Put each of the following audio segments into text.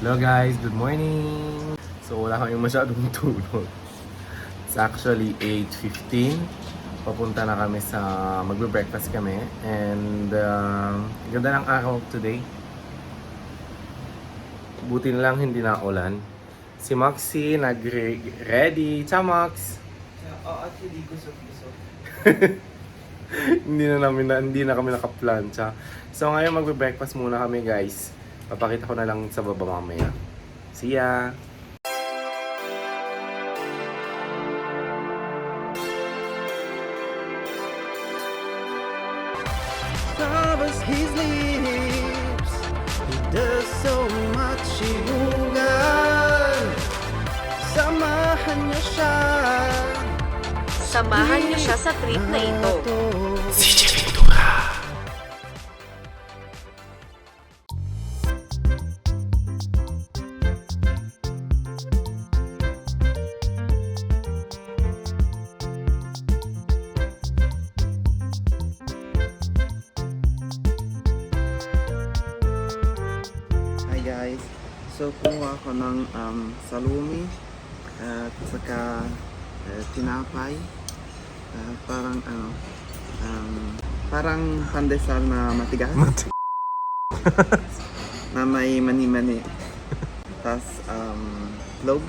Hello guys, good morning! So wala kami masyadong tulog. It's actually 8:15. Papunta na kami sa magbe-breakfast kami. And ganda ng araw today. Buti na lang hindi na ulan. Si Moxie nag-ready. Ciao Mox! Actually, gusot-gusot. Hindi na kami nakaplancha. So ngayon magbe-breakfast muna kami guys. Papakita ko na lang sa baba mamaya. See ya! Covers his lips. He does so much hinugan. Samahan niyo siya. Samahan niyo siya sa trip na ito. Hi guys. So kumuha ako ng salumi at saka tinapay. Parang parang pandesal na matigas. Na may mani-mani. Tas itlog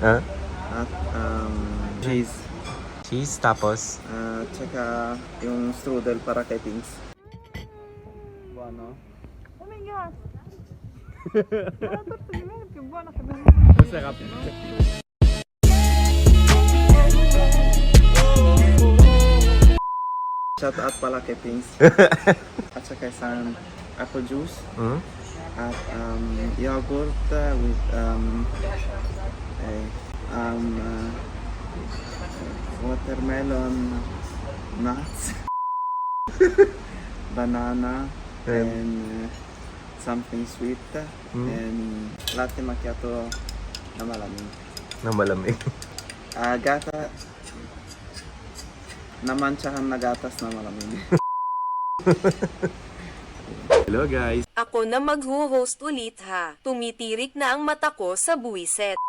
Huh? at cheese. Cheese tapos? At saka yung strudel para kay Pings. Bueno. Oh my god! Qué bueno que me... Masarap. Shout out pala kay Pings. At saka isang apple juice. Hmm? At yogurt with watermelon nuts, banana, and something sweet, and latte macchiato na malamig. Nang malamig. Gata namantsahan na gatas na malamig. Hello guys! Ako na mag-host ulit ha. Tumitirik na ang mata ko sa buwiset.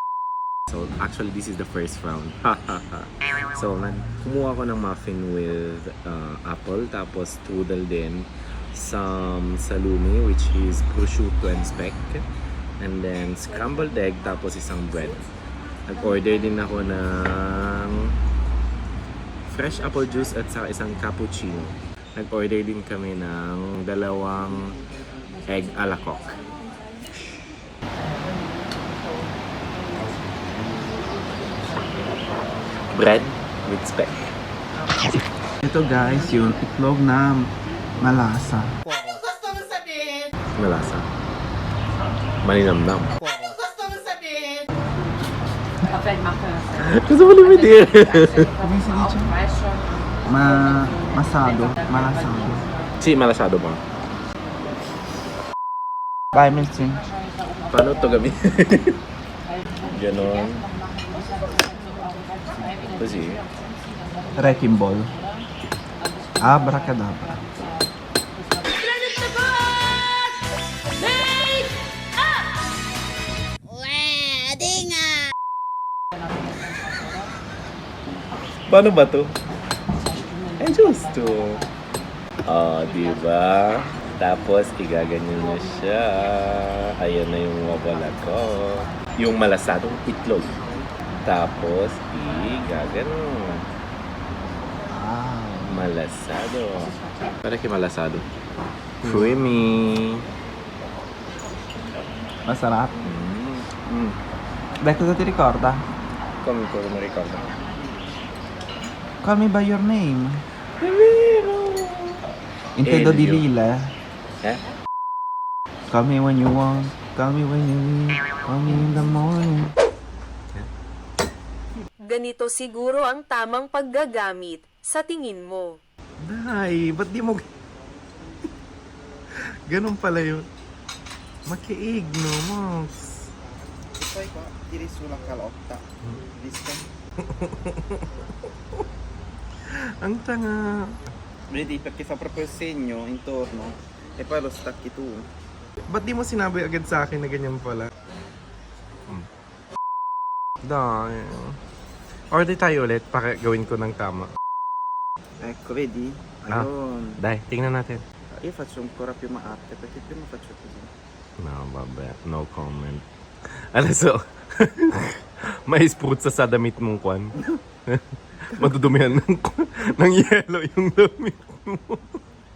So actually this is the first round. So kumuha ko ng muffin with apple, tapos strudel din, some salumi which is prosciutto and speck, and then scrambled egg, tapos isang bread. Nag-order din ako ng fresh apple juice at saka isang cappuccino. Nag-order din kami ng 2 egg a la coque. Bread with speck. Ito guys, yung itlog na malasa. Malasa. Maninamnam. Gusto mo limitin? Masado, malasado. Si malasado ba? Bye, Milton. Paano ito gamitin? Ganon. Kasi, Wrecking ball. Abracadabra. paano ba to? Eh, justo. Diba? Tapos, igaganyan niya siya. Ayan na yung wabala ko. Yung malasadong itlog. Tapos, igaganon. Malasado. Para kay malasado. Creamy. Masarap. Mm. Dai, cosa ti ricorda? Come mi ricordo. Call me by your name. È vero! Intendo di Elio. lila. Eh? Call me when you want. Call me when you need. Call me in the morning. Ganito siguro ang tamang paggagamit sa tingin mo. Day, ba't di mo... Ganun pala yun. Makiig, no, Mox? Poi qua tiri sulla calotta. Visto? Ang tanga. Vedi perché fa proprio il segno intorno e poi lo stacchi tu. Ba't di mo sinabi agad sa akin na ganyan pala? Dahil. Order tayo ulit para gawin ko ng tama. Ecco, vedi? Ah. Allora, Dai, tingnan natin. io faccio ancora più arte perché prima faccio così. No, vabbè. No comment. Ano so? May spruzza sa damit mong kwan. Madudumihan ng yellow yung damit mo.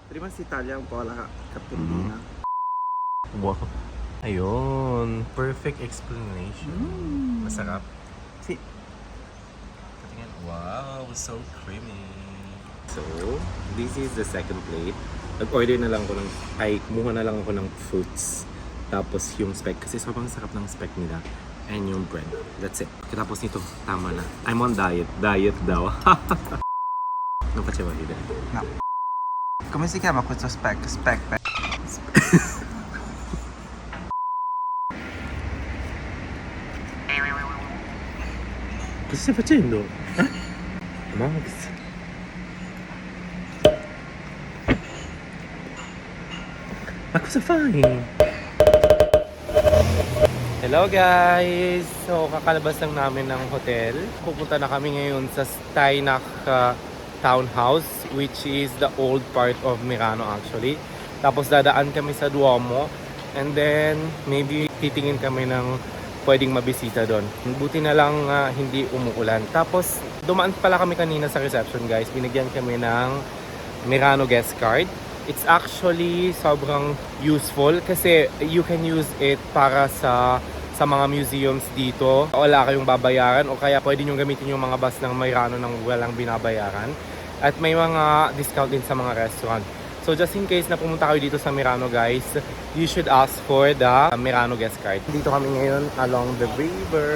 Prima si taglia un po la cappellina. Wow. Ayun. Perfect explanation. Masarap. Sì. Tingnan. Wow, so creamy. So, this is the second plate. Nag-order na lang ako ng, kumuha na lang ako ng fruits. Tapos yung speck, kasi sobrang sarap ng speck nila. And yung bread. That's it. Tapos nito, tama na. I'm on diet. Diet daw. Non faceva ridere. No. Come si chiama questo speck? Speck. Cosa stai facendo? Max? Ma cosa fai? Hello guys! So kakalabas lang namin ng hotel. Pupunta na kami ngayon sa Steinach Townhouse, which is the old part of Merano actually. Tapos dadaan kami sa Duomo. And then maybe titingin kami ng pwedeng mabisita doon. Buti na lang hindi umuulan. Tapos dumaan pala kami kanina sa reception guys. Binigyan kami ng Merano guest card. It's actually sobrang useful kasi you can use it para sa mga museums dito. Wala kayong babayaran o kaya pwede nyo gamitin yung mga bus ng Merano nang walang binabayaran. At may mga discount din sa mga restaurant. So just in case na pumunta kayo dito sa Merano guys, you should ask for the Merano guest card. Dito kami ngayon along the river.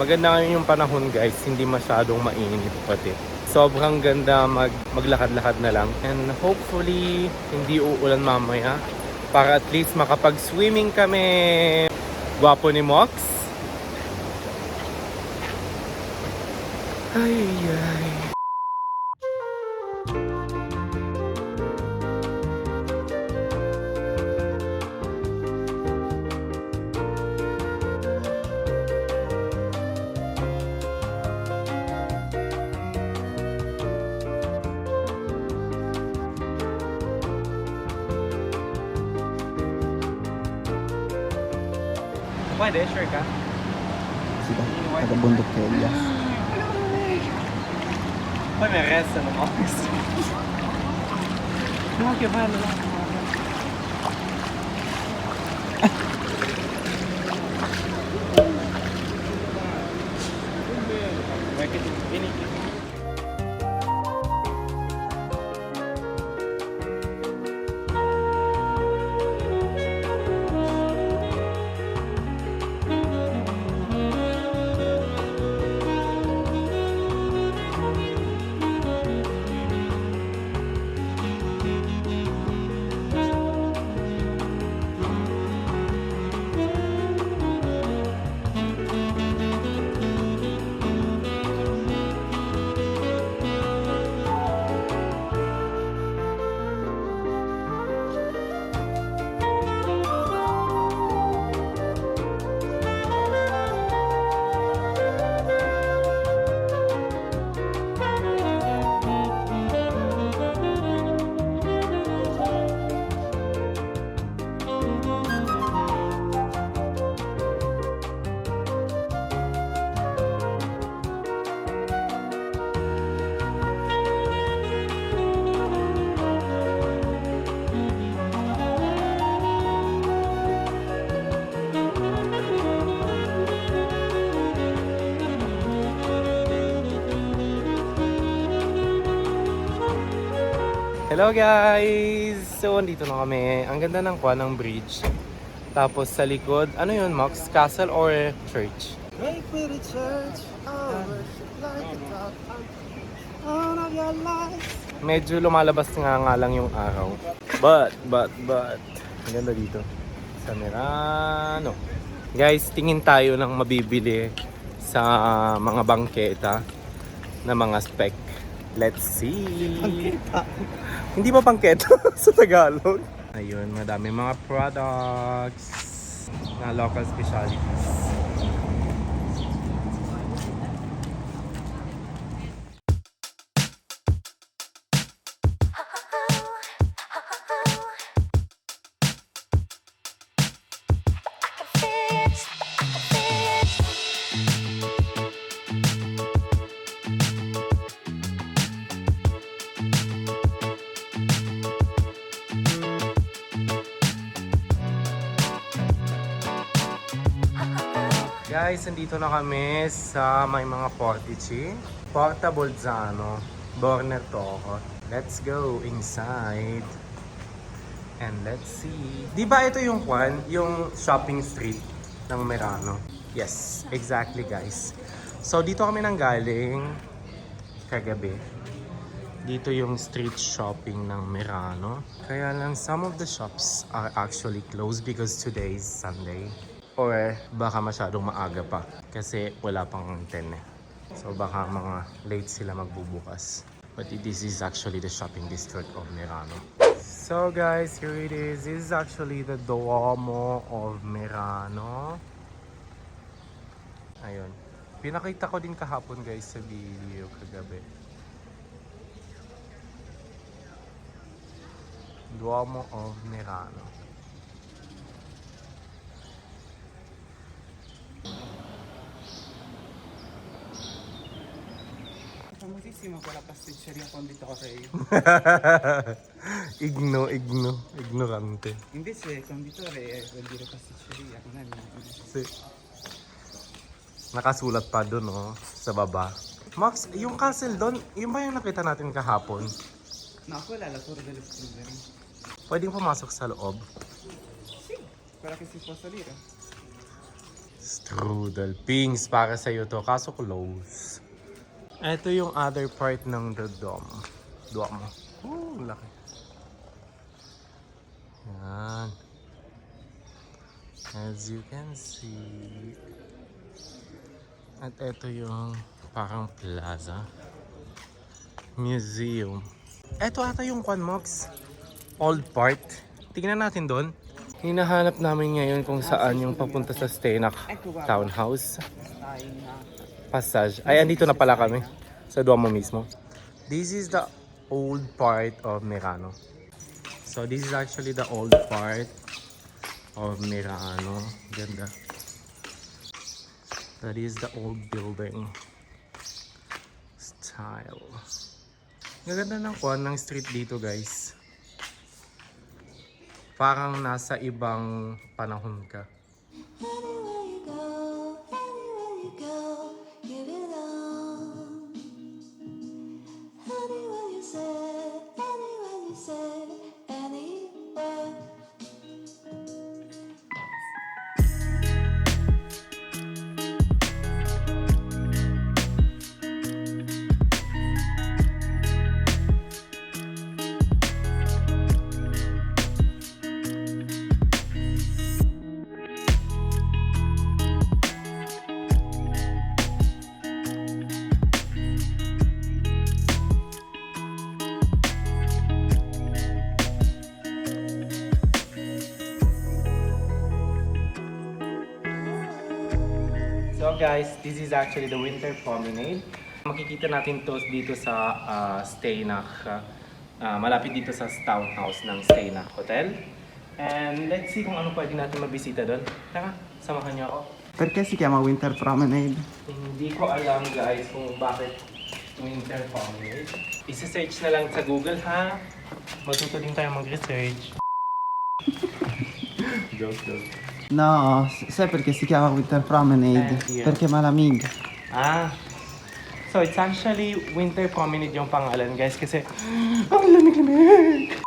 Maganda ngayon yung panahon guys, hindi masyadong mainit pati. Sobrang ganda maglakad-lakad na lang. And hopefully, hindi uulan mamaya. Para at least makapag-swimming kami. Gwapo ni Mox. Ay, ay. Pwede, sure ka? Sila, taga-bundok kaya. Poi mi resta no Mox. No, che bello. Vieni. Hello guys! So, andito na kami. Ang ganda ng ng bridge. Tapos sa likod, ano yun Max? Castle or church? Great pretty church, like a top of your life. Medyo lumalabas nga lang yung araw. But, ang ganda dito. Sa Merano. Guys, tingin tayo ng mabibili sa mga bangketa na mga spec. Let's see. Hindi ba bangketa sa Tagalog? Ayun, madami mga products na local specialties. Guys, nandito na kami sa may mga portici. Porta Bolzano. Borner to ako. Let's go inside. And let's see. Di ba ito yung yung shopping street ng Merano? Yes, exactly guys. So dito kami nang galing kagabi. Dito yung street shopping ng Merano. Kaya lang some of the shops are actually closed because today is Sunday. Or baka masyadong maaga pa kasi wala pang 10 eh. So baka mga late sila magbubukas. But this is actually the shopping district of Merano. So guys, here it is. This is actually the Duomo of Merano. Ayun. Pinakita ko din kahapon guys sa video kagabi. Duomo of Merano. Famosissima quella pasticceria Conditore. Ignorante. Invece conditore vuol dire pasticceria, non è Sì. Nakasulat pa doon, oh, sa baba. Max, yung castle doon, yun ba yung nakita natin kahapon? No, quella è la torre delle Strudel. Pwedeng pumasok sa loob. Sì, quella che si può salire. Strudel. Pings para sa'yo to, kaso close. Ito yung other part ng the Duomo. Laki. Yan. As you can see. At ito yung parang plaza. Museum. Ito ata yung Mox. Old part. Tingnan natin doon. Hinahanap namin ngayon kung saan yung papunta sa Steinach Townhouse. Passage. Ay, andito na pala kami. Sa Duomo mismo. This is the old part of Merano. So, this is actually the old part of Merano. Ganda. That is the old building style. Gaganda ng ng street dito, guys. Parang nasa ibang panahon ka. Anywhere you go, give it all. Anywhere you say, anywhere. So guys, this is actually the winter promenade. Makikita natin to dito sa Steinach. Malapit dito sa townhouse ng Steinach Hotel. And let's see kung ano pwede natin mabisita doon. Tara, samahan niyo ako. Perché si chiama Winter Promenade? Hindi ko alam guys kung bakit winter promenade. Isa-search na lang sa Google ha. Matuto din tayo mag-research. Joke. No, sai perché si chiama Winter Promenade? Yeah. Perché malamig. So it's actually winter promenade yung pangalan guys kasi ang lamig-lamig.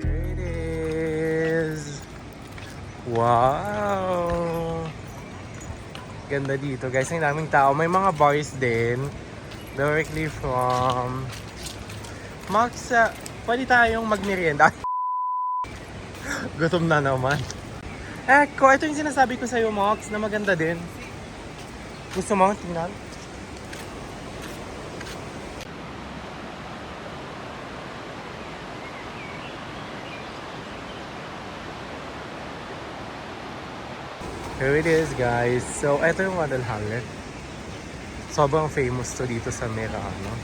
Here it is. Wow! Ganda dito guys, ang daming tao. May mga bars din. Directly from... Max, pwede tayong magmerienda. Gutom na naman. Ko, ito yung sinasabi ko sa'yo, Mox, na maganda din. Gusto mo? Tingnan. Here it is, guys. So, ito yung Guadalajara. Sobrang famous to dito sa Merano.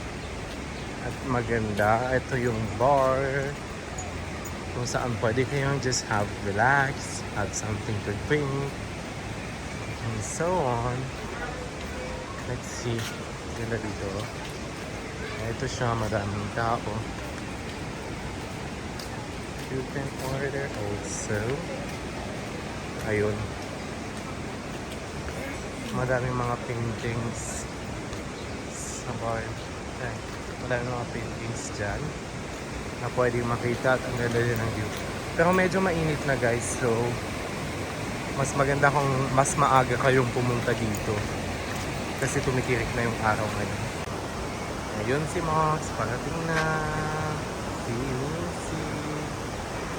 At maganda. Ito yung bar. Kung saan pwede kayong just relax, have something to drink, and so on. Let's see. Ganda dito. Ito siya, madaming tao. You can order also. Ayun. Madaming mga paintings sa bar. Madaming mga paintings dyan na pwede makita at ang ganda din ng view. Pero medyo mainit na, guys, so mas maganda kung mas maaga kayong pumunta dito kasi tumitirik na yung araw ngayon. Ayun si Max, parating na.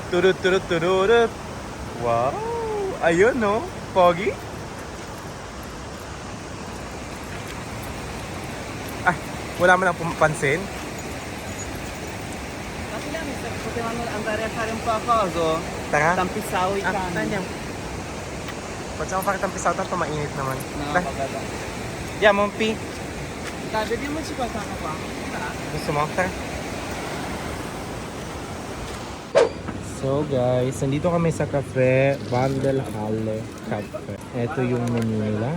Turut turut turut. Wow! Ayun, no? Pogi? Ay, wala mo lang pumapansin. Tara. Tampisaw Saan yan? Ba't saan pakitang pisaw ito? Mainit naman. Yeah, Mompi. Di mo siya ka pa. Gusto mo? Tara. So guys, nandito kami sa cafe, Vandelhalle Cafe. Ito yung menu nila.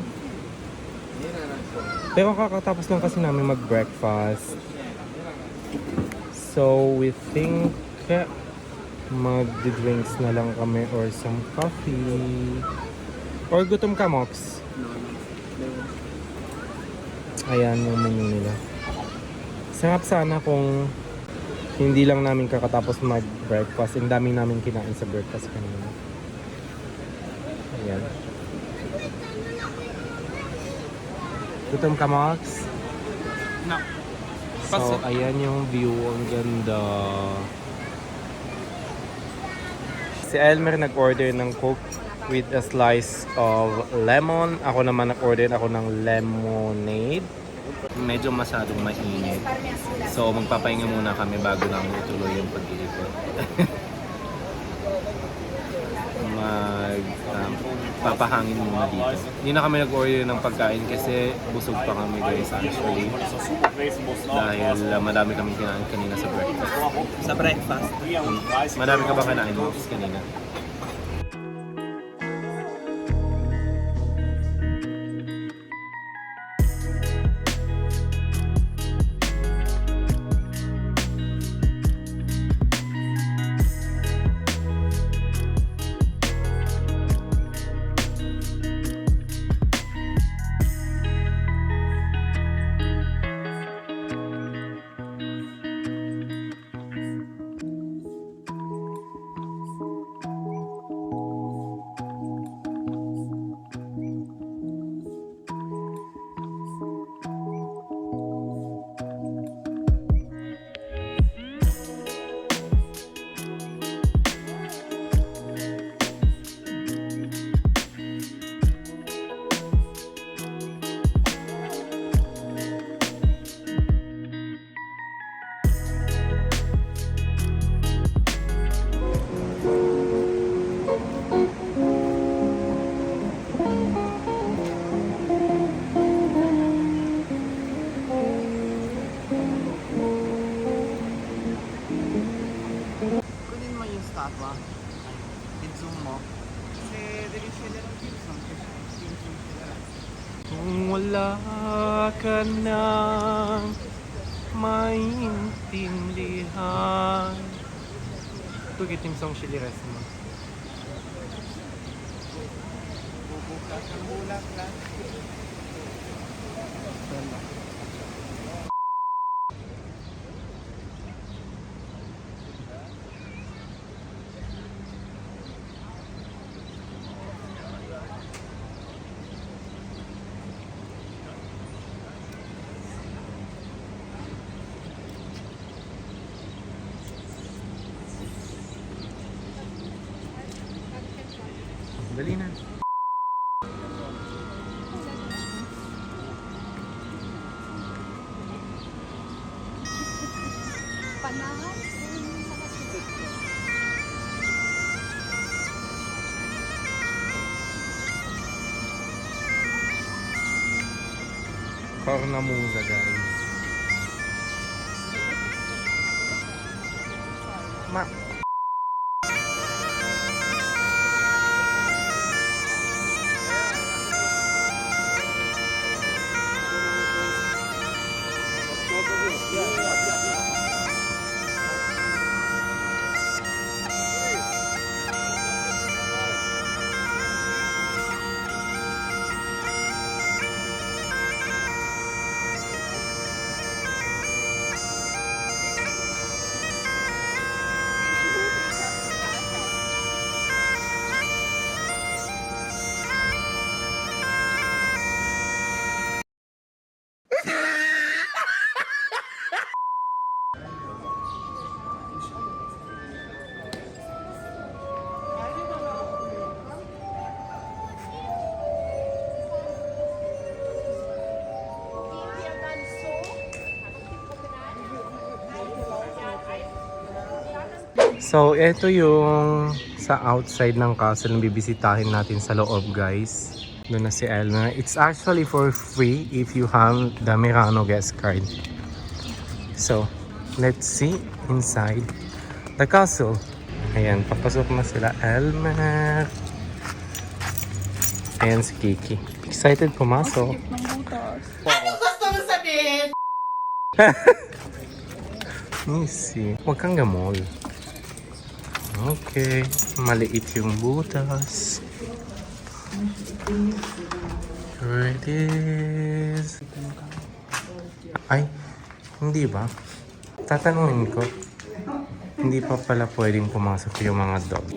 Pero kakatapos lang kasi namin mag-breakfast. So we think mag-drinks na lang kami or some coffee. Or gutom ka, Mox? Ayan yung menu nila. Sarap sana kung hindi lang namin kakatapos mag-breakfast. Ang daming namin kinain sa breakfast kanina. Ayan. Gutom ka, Mox? No. So, ayan yung view. Ang ganda. Si Elmer nag-order ng Coke with a slice of lemon. Ako naman nag-order ako ng lemonade. Medyo masyadong mainit. So, magpapahinga muna kami bago namin ituloy yung pag-iikot. Papahangin muna dito. Hindi na kami nag-order ng pagkain kasi busog pa kami, guys, actually. Dahil madami kami kinain kanina sa breakfast. Sa breakfast. Madami ka ba kinain mo kanina? Kunin mo yung statwa. I-zoom mo. Kasi dili siya lang yung zoom. Kung wala ka nang maintindihan. Ito giting song Shili Resma. Bubukas ang bulak lang. Panahan. Cornamusa, guys. So, ito yung sa outside ng castle na bibisitahin natin sa loob, guys. Doon na si Elna. It's actually for free if you have the Merano guest card. So, let's see inside the castle. Ayan, papasok na sila. Elmer. Ayan si Kiki. Excited pumasok. Ano gusto mo sabihin? Let me see. Huwag kang gamol. Okay. Maliit yung butas. Here it is. Ay, hindi ba? Tatanungin ko. Hindi pa pala pwedeng pumasok yung mga dog.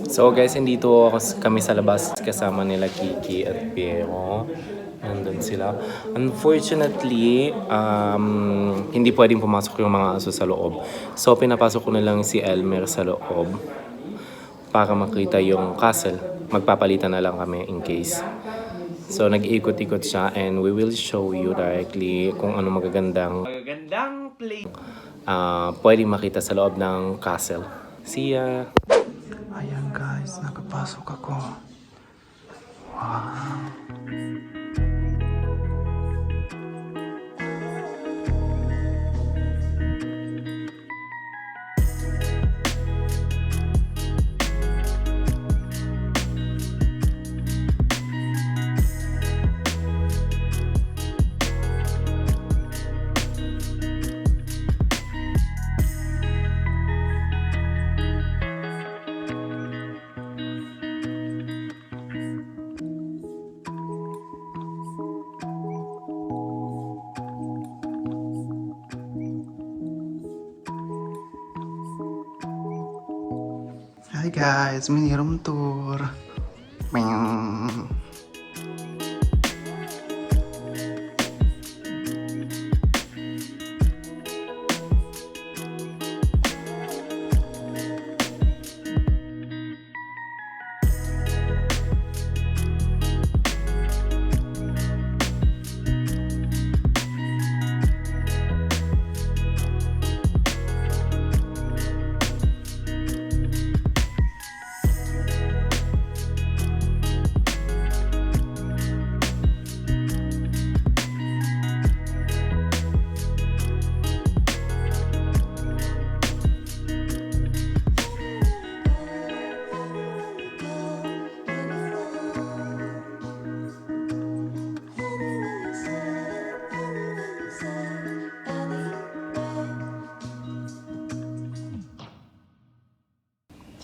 So guys, nandito kami sa labas kasama nila Kiki at Piero. Nandun sila. Unfortunately, hindi pwedeng pumasok yung mga aso sa loob. So pinapasok ko na lang si Elmer sa loob para makita yung castle. Magpapalitan na lang kami in case. So nag-iikot-ikot siya and we will show you directly kung ano magagandang place. pwedeng makita sa loob ng castle. See ya! Ayan guys, nakapasok ako. Wow. Hi guys, mini room tour. Meow.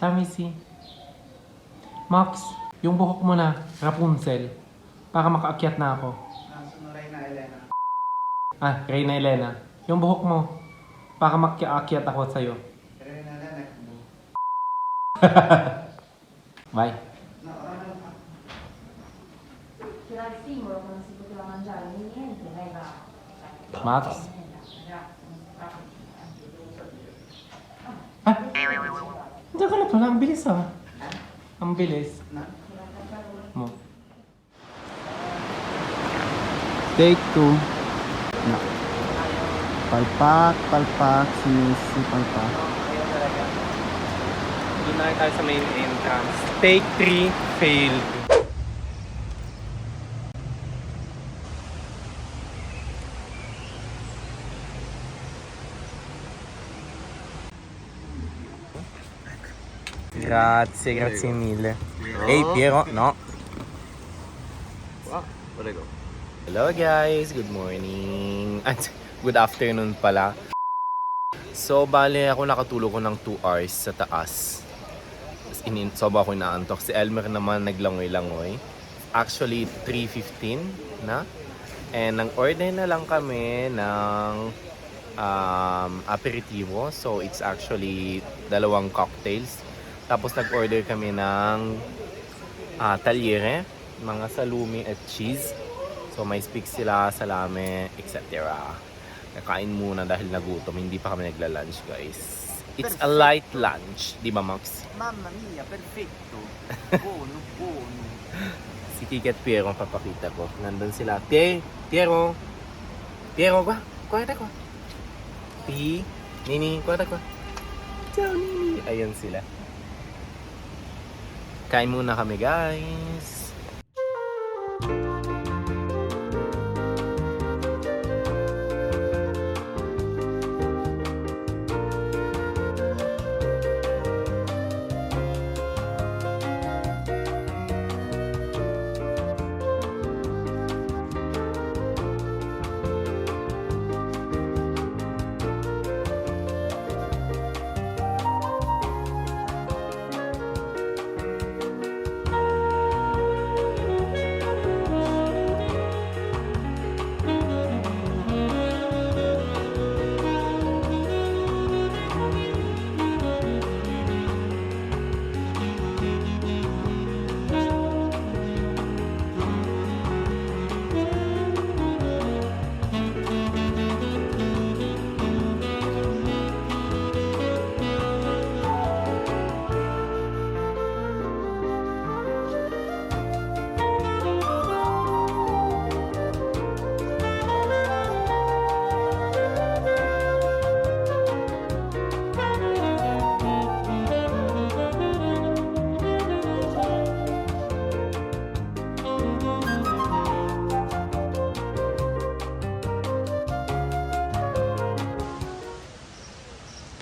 Chamisi. Max, yung buhok mo na, Rapunzel. Para makaakyat na ako. Reyna Elena. Yung buhok mo, para makaakyat ako sa'yo. Bye. Max? Diyan ka na pala. Ang bilis Ang bilis. Mo. Take 2. Palpak, palpak, si palpak. Doon na tayo sa main entrance. Take 3, failed. Grazie mille. Hey Piero, no? Hello guys, good morning. At good afternoon pala. So, bale ako nakatulog ko ng 2 hours sa taas. Soba ako inaantok. Si Elmer naman naglangoy-langoy. Actually, 3:15 na. And nag-order na lang kami ng aperitivo. So, it's actually 2 cocktails. Tapos nag-order kami ng talyere, mga salumi at cheese. So, may speak sila, salame, etc. Kakain muna dahil nagutom. Hindi pa kami nagla-lunch, guys. It's a light lunch. Di ba, Max? Mamma mia, perfetto. Buono, buono. Si Kiki at Piero ang papakita ko. Nandun sila. Piero! Piero, kuwata ko. Nini, kuwata ko. Ciao, Nini. Ayan sila. Kain muna kami, guys.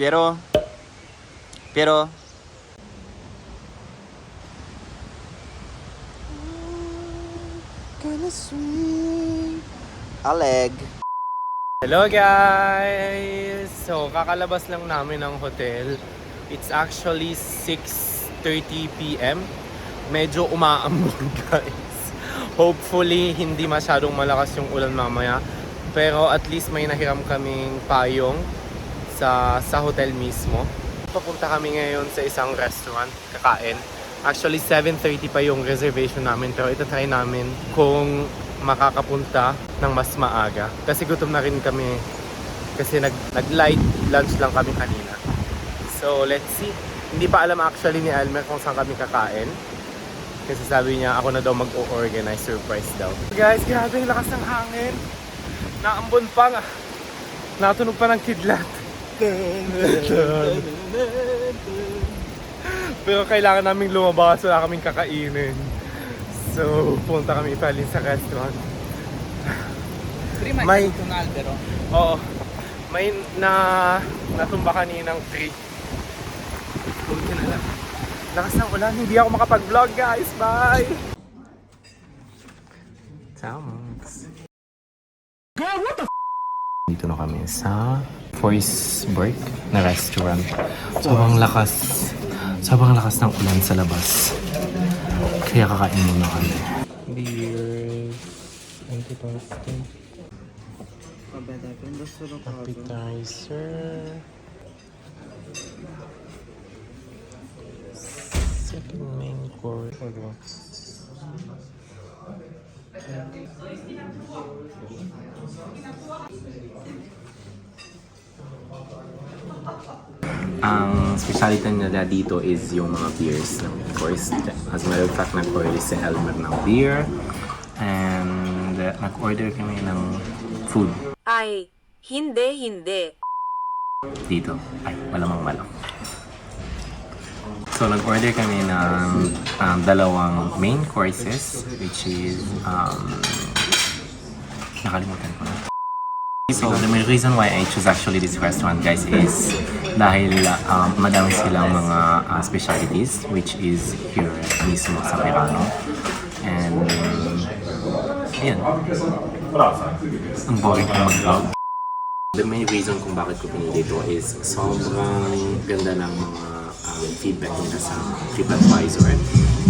Pero kinda sweet. Aleg. Hello guys! So, kakalabas lang namin ng hotel. It's actually 6:30 PM. Medyo umaambon guys. Hopefully, hindi masyadong malakas yung ulan mamaya. Pero at least may nahiram kaming payong sa hotel mismo. Papunta kami ngayon sa isang restaurant, kakain. Actually, 7:30 pa yung reservation namin. Pero itatry namin kung makakapunta ng mas maaga. Kasi gutom na rin kami. Kasi nag-light lunch lang kami kanina. So, let's see. Hindi pa alam actually ni Elmer kung saan kami kakain. Kasi sabi niya, ako na daw mag-o-organize, surprise daw. Guys, grabe yung lakas ng hangin. Naambon pa nga. Natunog pa ng kidlat. Pero kailangan naming lumabas, wala kaming kakainin. So, punta kami italin sa restaurant. May oo. May natumba kaninang tree. Punta na lang. Lakas ng ulan, hindi ako makapag-vlog guys. Bye! Thanks. Dito na kami sa Forsberg na restaurant. Sobrang lakas ng ulan sa labas. Kaya kakain muna kami. Beers, antipasta, appetizer, second main course. Ang speciality nila dito is yung mga beers. Of course, as a matter of fact, nag-order si Elmer ng beer. And nag-order kami ng food. Ay, Hindi. Dito. Ay, malamang manok. So, nag-order kami ng dalawang main courses, which is, nakalimutan ko na. So, the main reason why I choose actually this restaurant, guys, is dahil madami silang mga specialties, which is here mismo sa Verano. And, ayan. Ang boring ko mag-vlog. The main reason kung bakit ko pinili ito is sobrang ganda ng mga feedback nila sa TripAdvisor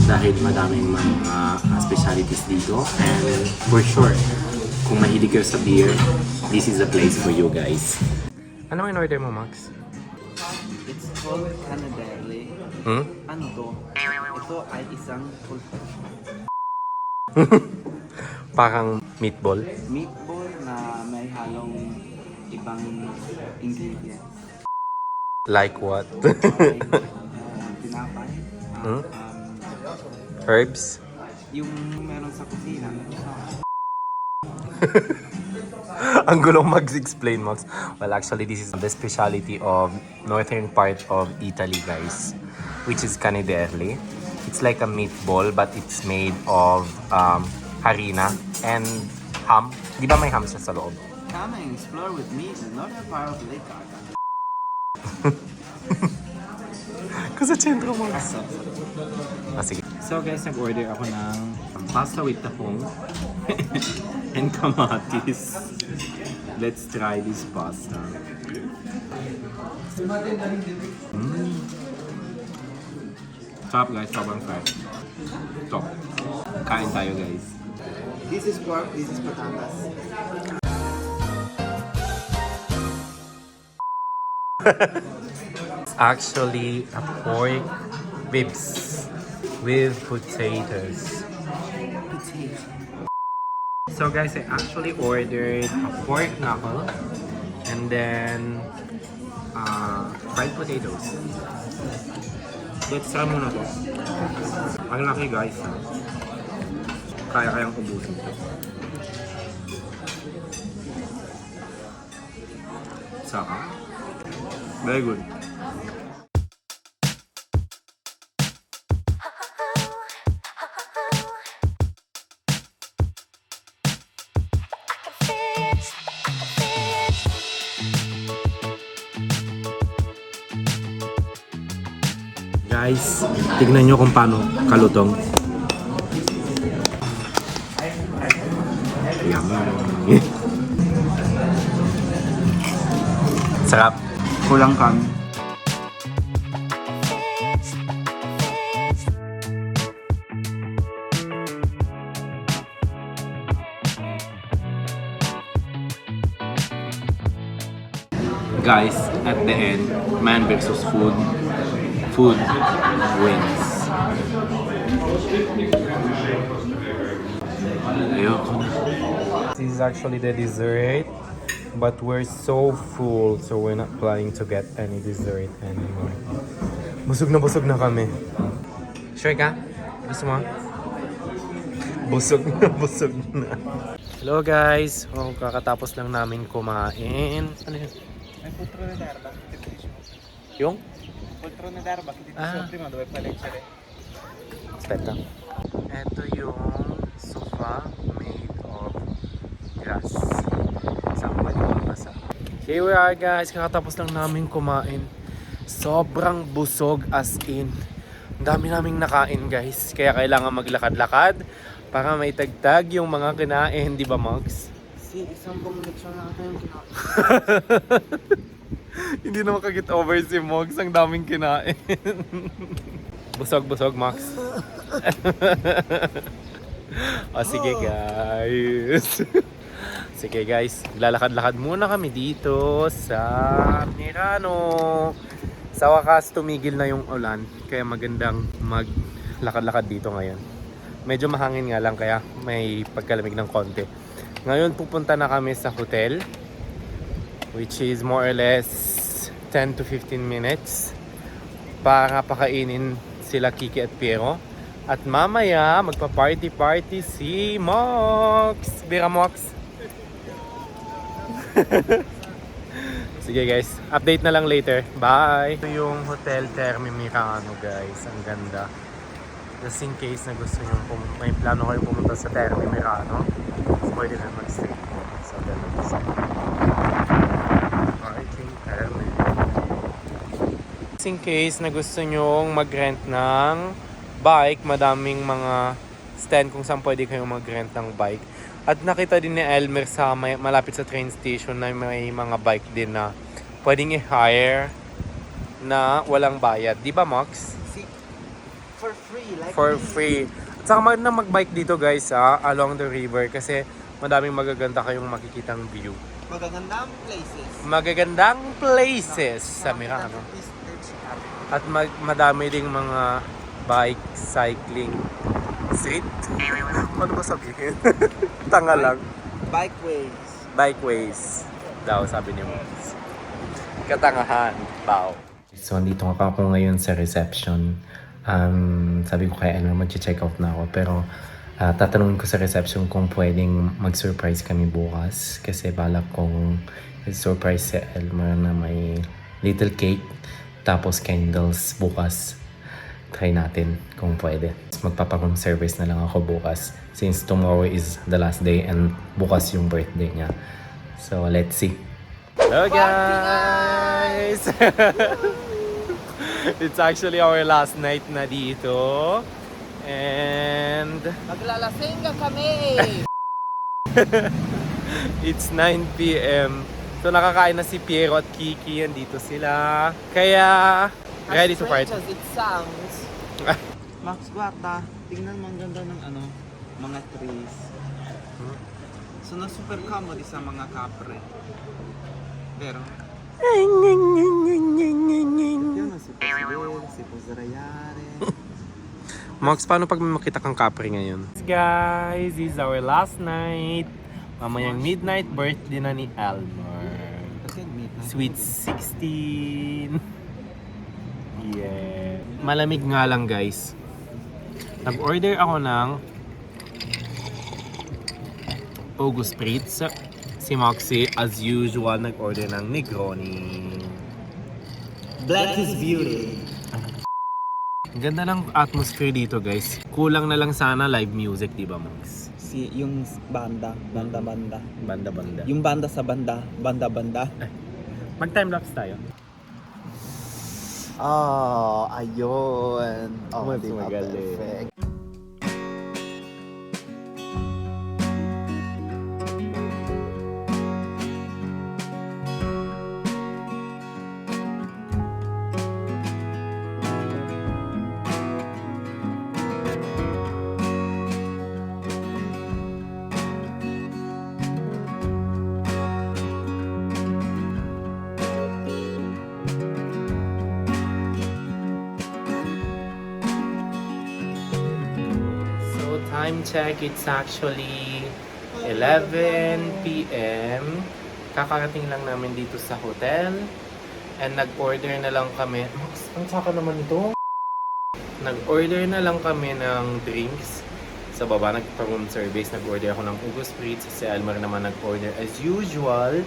dahil madaming mga specialties dito, and for sure, kung mahilig kayo sa beer, this is the place for you guys. Ano ang in-order mo, Max? It's called Canadelle. Ano to? Ito ay isang full Parang meatball. meatball na may halong ibang ingredients. Like what? Like, tinapay. Herbs? Yung meron sa kusina. Ang gulong mag-explain, Max. Well, actually, this is the specialty of northern part of Italy, guys, which is Canederli. It's like a meatball, but it's made of harina and ham. Di ba may ham siya sa loob? Come and explore with me the northern part of Lake Garda. Kasi sentro mo. Sige. So guys, nag-order ako ng pasta with tahong and kamatis. Let's try this pasta. Sarap guys, sobrang sarap. Top. Kain tayo guys. This is pork, this is patatas. It's actually a pork ribs with potatoes. So guys, I actually ordered a pork knuckle and then fried potatoes. Let's try muna to. Ang laki guys. Kaya-kayang ubusin to. Saka. Very good. Guys, tignan nyo kung paano kalutong. Yummy. Sarap. Kulang kami. Guys, at the end, man versus food. Food wins. Ayoko na. This is actually the dessert, but we're so full, so we're not planning to get any dessert anymore. Busog na kami. Sure ka? Gusto mo? Busog na. Hello guys! Oh, kakatapos lang namin kumain. Ano yun? May putro na darba. Yung? Putro na darba. Dito Ah. sa prima, dove pa leggere. Aspetta. Ito yung sofa made of grass. Saan ba yung masa? Here we are guys. Kakatapos lang namin kumain. Sobrang busog as in. Ang dami naming nakain guys. Kaya kailangan maglakad-lakad para may tagtag yung mga kinain. Di ba Max? Isang buong leksyon na ito yung kinain. Hindi na makagit over si Mogs. Ang daming kinain. Busog, Max. O sige guys. Sige guys. Lalakad-lakad muna kami dito sa Verano. Sa wakas tumigil na yung ulan. Kaya magandang maglakad-lakad dito ngayon. Medyo mahangin nga lang kaya may pagkalamig ng konti. Ngayon pupunta na kami sa hotel, which is more or less 10 to 15 minutes para pakainin sila Kiki at Piero. At mamaya magpa-party si Mox. Bira Mox. Sige guys, update na lang later. Bye! Ito yung Hotel Terme Mirano guys. Ang ganda. Just in case na gusto nyo, kung may plano kayo pumunta sa Terme Mirano, pwede na mag-stay sa ganun. Parking Terme. Just in case na gusto nyo mag-rent ng bike, madaming mga stand kung saan pwede kayong mag-rent ng bike. At nakita din ni Elmer sa malapit sa train station na may mga bike din na pwedeng i-hire na walang bayad. Di ba, Max? For free, like For me. free. At saka maganda mag-bike dito guys along the river kasi madaming magaganda kayong makikitang view. Magagandang places. Magagandang places sa Mirano. At madami ding mga bike cycling street. Ano ba sabihin? Tanga lang. Bikeways. Bikeways daw sabi ni Moms. Katangahan. Wow. So andito ako ngayon sa reception. Sabi ko kay Elmer mag-check out na ako pero tatanungin ko sa reception kung pwedeng mag-surprise kami bukas kasi balak kong surprise si Elmer na may little cake tapos candles bukas. Try natin kung pwede. Magpapa-room service na lang ako bukas since tomorrow is the last day and bukas yung birthday niya. So let's see. Hello guys! It's actually our last night na dito. And Maglalasing kami! it's 9 p.m. So nakakain na si Piero at Kiki. Andito sila. Kaya ready to party. As it sounds. Max Guarda, tingnan mo ang ganda ng mga trees. So na super comedy sa mga kapre. Pero yun ang si Pusibel, si Pusarayare. Max, paano pag may makita kang kapre ngayon? Guys, this is our last night. Mamayang midnight birthday na ni Elmer. Kasi midnight. Sweet 16. Yeah. Malamig nga lang guys. Nag-order ako ng August Spritz. Si Moxie, as usual, nag-order ng Negroni. Black is beauty. Ang ganda ng atmosphere dito guys. Kulang na lang sana live music, di ba Mox? Yung banda. Banda-banda. Yung banda sa banda. Mag-timelapse tayo. Oh, ayun. Oh, Mas di ba magaling. perfect? Time check, it's actually 11 p.m. Kakarating lang namin dito sa hotel. And nag-order na lang kami. Max, ang saka naman ito. Nag-order na lang kami ng drinks. Sa baba, nagpa-room service. Nag-order ako ng August Spritz. Si Elmer naman nag-order as usual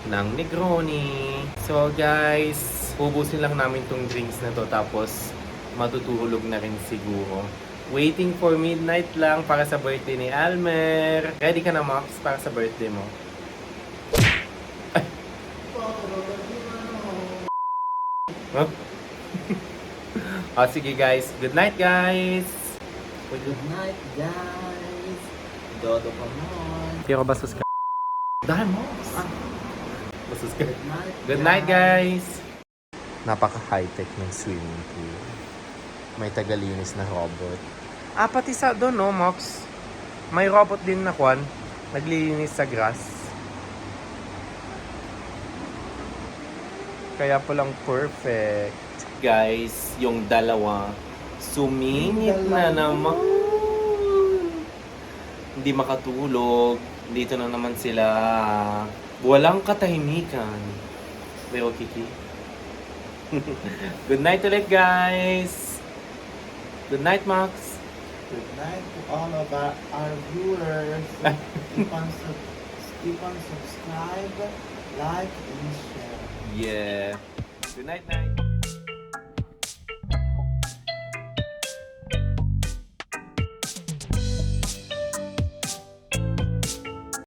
ng Negroni. So guys, ubusin lang namin tong drinks na to. Tapos matutulog na rin siguro. Waiting for midnight lang para sa birthday ni Elmer. Ready ka na, Max, para sa birthday mo? Ay. Huh? Sige guys. Good night guys. Good night, guys. Dodo pa mon. Pero basos ka. Dahil mo. Basos ka. Good night. Good night guys. Napaka-high-tech ng swimming pool. May tagalinis na robot. Pati sa doon, no, Mox? May robot din na kwan. Naglilinis sa grass. Kaya palang perfect. Guys, yung dalawa, sumingit na naman. Hindi makatulog. Dito na naman sila. Walang katahimikan. Pero Kiki. Good night ulit, guys. Good night, Max. Good night to all of our viewers. keep on subscribe, like, and share. Yeah. Good night, night.